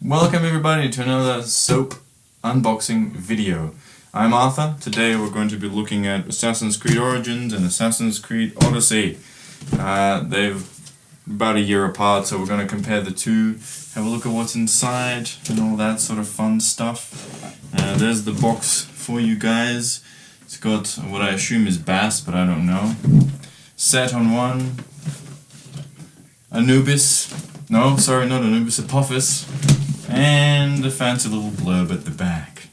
Welcome everybody to another S.O.A.P unboxing video. I'm Arthur. Today we're going to be looking at Assassin's Creed Origins and Assassin's Creed Odyssey. They're about a year apart, so we're going to compare the two, have a look at what's inside and all that sort of fun stuff. There's the box for you guys. It's got what I assume is Bass, but I don't know. Set on one. Anubis. No, sorry, not Anubis, Apophis. And a fancy little blurb at the back.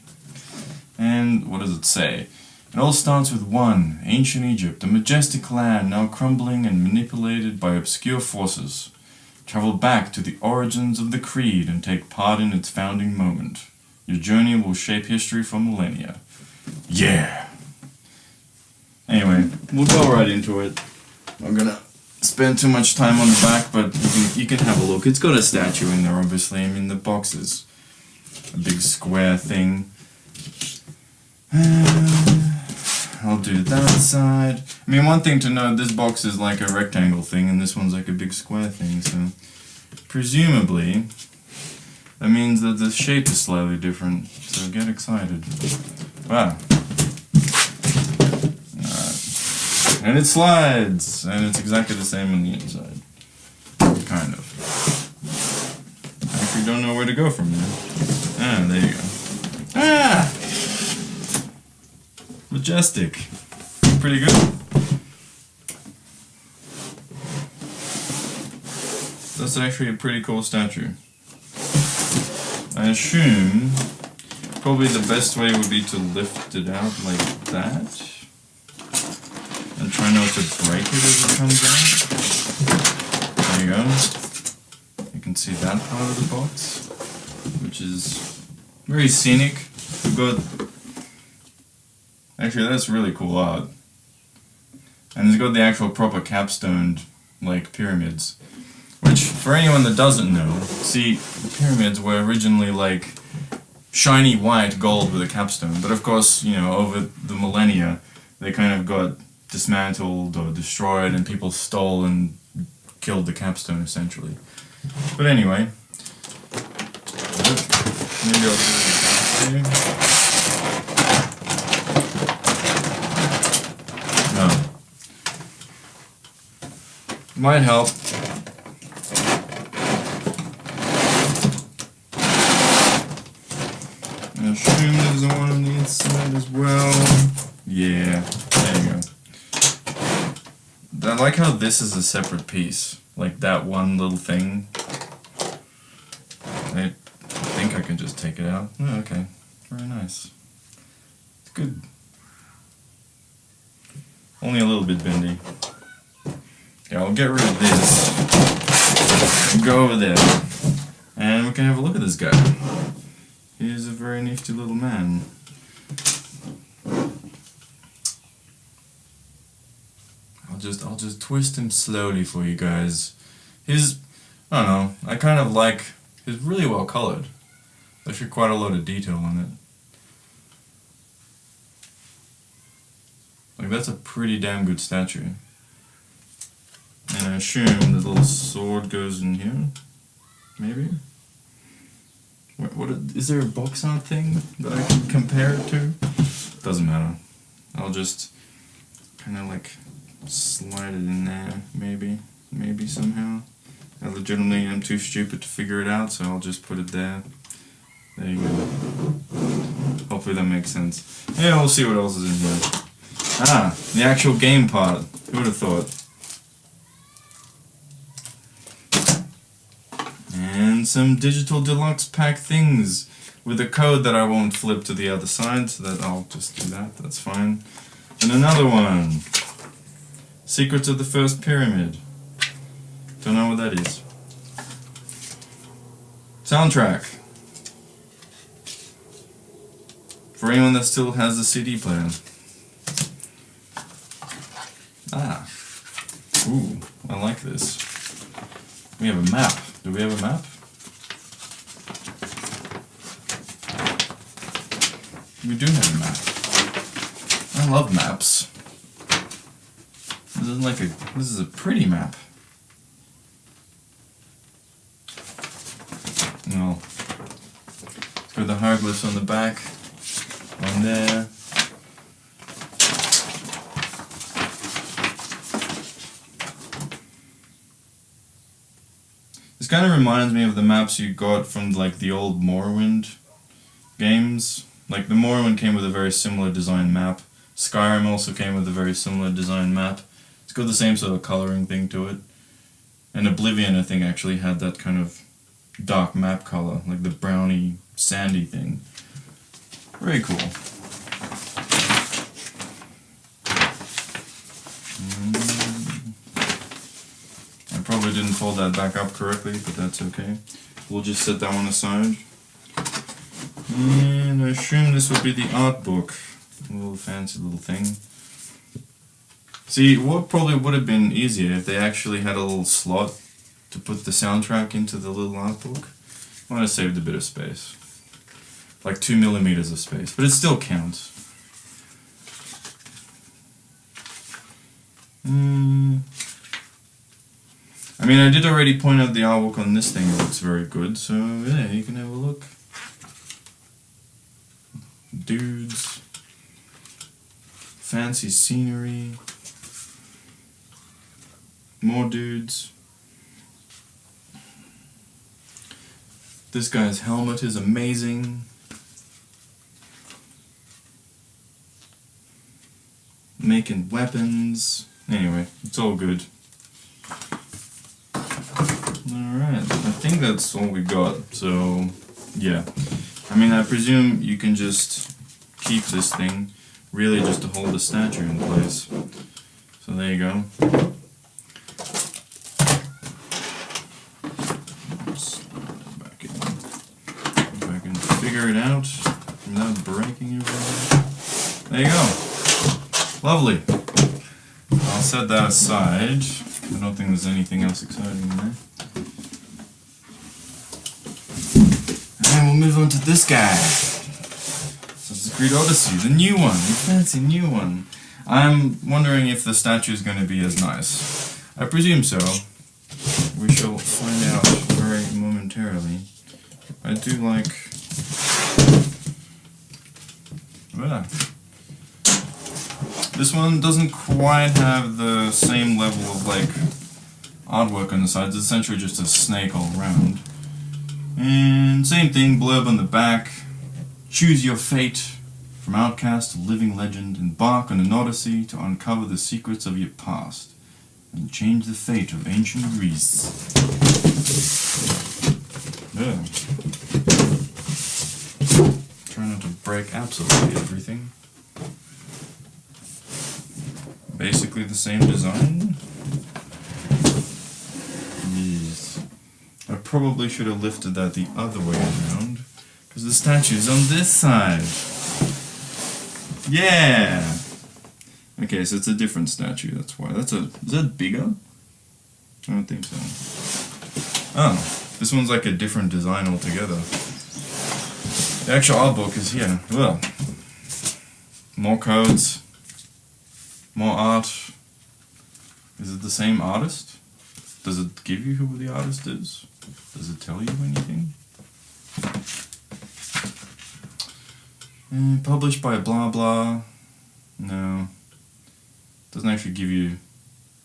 And what does it say? It all starts with one, ancient Egypt, a majestic land now crumbling and manipulated by obscure forces. Travel back to the origins of the creed and take part in its founding moment. Your journey will shape history for millennia. Yeah! Anyway, we'll go right into it. I'm gonna spend too much time on the back, but you can have a look. It's got a statue in there, obviously. I mean, the box is a big square thing. I'll do that side. I mean, one thing to note, this box is like a rectangle thing, and this one's like a big square thing, so presumably that means that the shape is slightly different, so get excited. Wow. And it slides, and it's exactly the same on the inside. Kind of. I actually don't know where to go from there. Ah, there you go. Ah! Majestic. Pretty good. That's actually a pretty cool statue. I assume probably the best way would be to lift it out like that. And try not to break it as it comes out. There you go. You can see that part of the box, which is very scenic. We've got... Actually, that's really cool art. And it's got the actual proper capstoned, like, pyramids. Which, for anyone that doesn't know, see, the pyramids were originally, like, shiny white gold with a capstone. But of course, you know, over the millennia, they kind of got dismantled or destroyed, and people stole and killed the capstone essentially. But anyway, maybe I'll do it. No, might help. I assume there's one on the inside as well. Yeah, there you go. I like how this is a separate piece, like that one little thing. I think I can just take it out. Oh, okay, very nice. It's good. Only a little bit bendy. Yeah, I'll get rid of this. Go over there. And we can have a look at this guy. He's a very nifty little man. I'll just twist him slowly for you guys. I don't know, I kind of like, he's really well colored. There's actually quite a lot of detail on it. Like, that's a pretty damn good statue. And I assume the little sword goes in here, maybe? Is there a box art thing that I can compare it to? Doesn't matter. I'll just kind of like slide it in there, maybe somehow. I legitimately am too stupid to figure it out, so I'll just put it there. There you go. Hopefully that makes sense. Yeah, we'll see what else is in here. Ah, the actual game part. Who would have thought? And some digital deluxe pack things with a code that I won't flip to the other side, so that I'll just do that, that's fine. And another one. Secrets of the First Pyramid. Don't know what that is. Soundtrack. For anyone that still has the CD player. Ah. Ooh, I like this. We have a map. Do we have a map? We do have a map. I love maps. This is a pretty map. No, with the hieroglyphs on the back, on there. This kind of reminds me of the maps you got from like the old Morrowind games. Like the Morrowind came with a very similar design map. Skyrim also came with a very similar design map. It's got the same sort of coloring thing to it. And Oblivion, I think, actually had that kind of dark map color, like the browny, sandy thing. Very cool. I probably didn't fold that back up correctly, but that's okay. We'll just set that one aside. And I assume this would be the art book. A little fancy little thing. See, what probably would have been easier if they actually had a little slot to put the soundtrack into the little art book. I would have saved a bit of space. Like 2 millimeters of space, but it still counts. I mean, I did already point out the artwork on this thing. It looks very good, so yeah, you can have a look. Dudes. Fancy scenery. More dudes. This guy's helmet is amazing. Making weapons. Anyway, it's all good. Alright, I think that's all we got, so yeah. I mean, I presume you can just keep this thing, really just to hold the statue in place. So there you go. Back in. If I can figure it out without breaking everything. There you go. Lovely. I'll set that aside. I don't think there's anything else exciting in there. And we'll move on to this guy. Assassin's Creed Odyssey, the new one, the fancy new one. I'm wondering if the statue is going to be as nice. I presume so. We shall find out very momentarily. I do like... Ah. This one doesn't quite have the same level of like artwork on the sides. It's essentially just a snake all around. And same thing, blurb on the back. Choose your fate. From outcast to living legend, embark on an odyssey to uncover the secrets of your past and change the fate of ancient Greece. Yeah. Try not to break absolutely everything. Basically the same design. Yes. I probably should have lifted that the other way around, because the statue's on this side. Yeah! Okay, so it's a different statue, that's why. Is that bigger? I don't think so. Oh, this one's like a different design altogether. The actual art book is here. Well, more codes. More art. Is it the same artist? Does it give you who the artist is? Does it tell you anything? Published by blah blah. No. Doesn't actually give you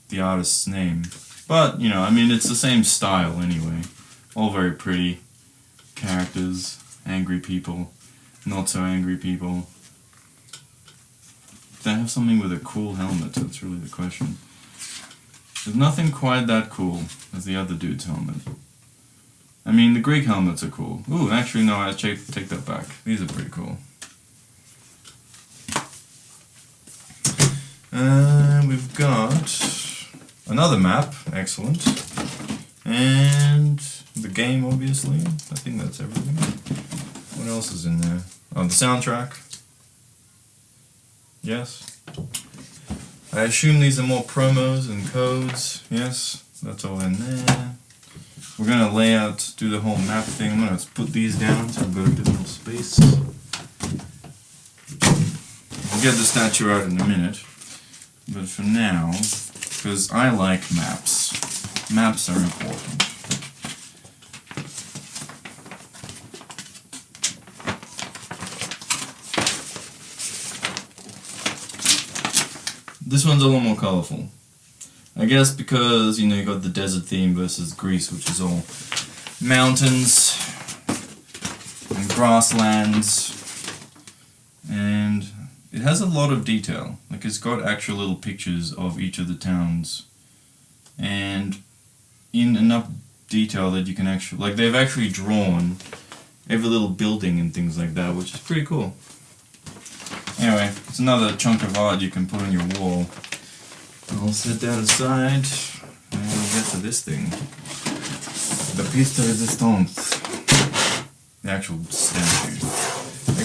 the artist's name. But, you know, I mean, it's the same style anyway. All very pretty. Characters, angry people, not so angry people. They have something with a cool helmet, that's really the question. There's nothing quite that cool as the other dude's helmet. I mean, the Greek helmets are cool. Ooh, actually no, I take that back. These are pretty cool. We've got another map, excellent. And the game, obviously. I think that's everything. What else is in there? Oh, the soundtrack. Yes. I assume these are more promos and codes. Yes, that's all in there. We're gonna lay out, do the whole map thing. I'm gonna put these down so I've got a bit more space. We'll get the statue out in a minute. But for now, because I like maps. Maps are important. this one's a lot more colourful. I guess because, you got the desert theme versus Greece, which is all mountains and grasslands, and it has a lot of detail. Like, it's got actual little pictures of each of the towns, and in enough detail that you can actually, like, they've actually drawn every little building and things like that, which is pretty cool. Anyway, it's another chunk of art you can put on your wall. I'll set that aside, and we'll get to this thing. The pièce de résistance. The actual statue.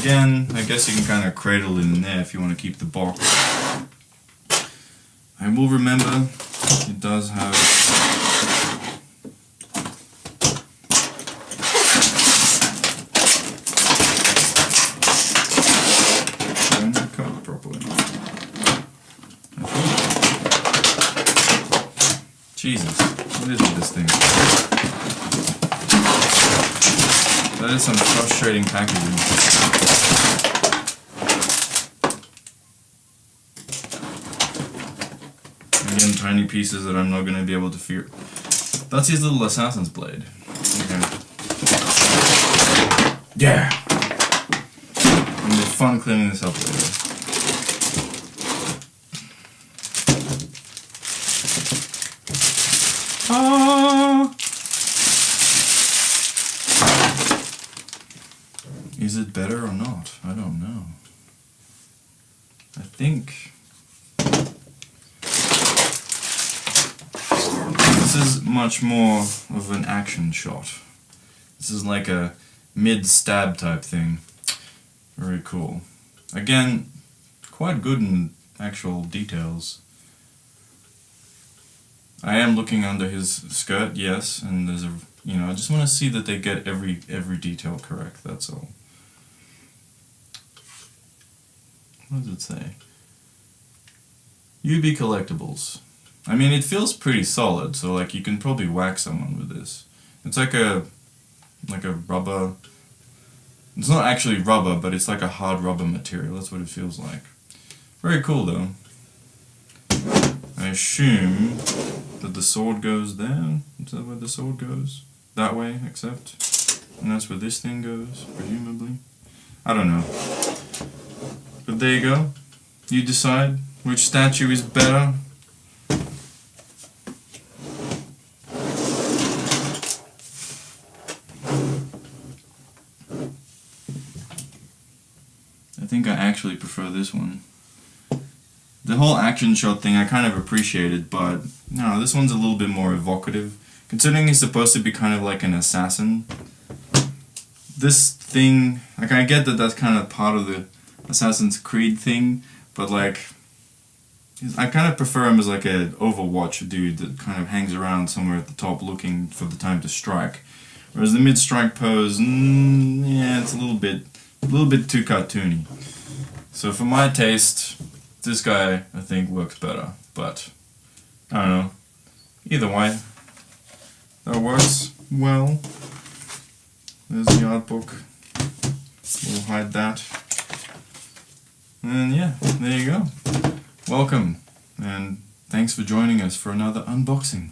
Again, I guess you can kind of cradle it in there if you want to keep the box. I will remember, it does have... covered properly. Jesus, what is with this thing? That is some frustrating packaging. Again, tiny pieces that I'm not going to be able to feel. That's his little assassin's blade. Okay. Yeah! It'll be fun cleaning this up later. Is it better or not? I don't know. I think this is much more of an action shot. This is like a mid-stab type thing. Very cool. Again, quite good in actual details. I am looking under his skirt, yes, and there's a, I just want to see that they get every detail correct, that's all. What does it say? UB Collectibles. I mean, it feels pretty solid, so like you can probably whack someone with this. It's like a rubber. It's not actually rubber, but it's like a hard rubber material. That's what it feels like. Very cool, though. I assume that the sword goes there. Is that where the sword goes? That way, except. And that's where this thing goes, presumably. I don't know. But there you go. You decide which statue is better. I think I actually prefer this one. The whole action shot thing I kind of appreciated, but no, this one's a little bit more evocative. Considering he's supposed to be kind of like an assassin, this thing, like I get that that's kind of part of the Assassin's Creed thing, but like, I kind of prefer him as like an Overwatch dude that kind of hangs around somewhere at the top looking for the time to strike. Whereas the mid-strike pose, yeah, it's a little bit too cartoony. So for my taste, this guy I think works better, but I don't know. Either way, that works well. There's the art book. We'll hide that. And yeah, there you go. Welcome, and thanks for joining us for another unboxing.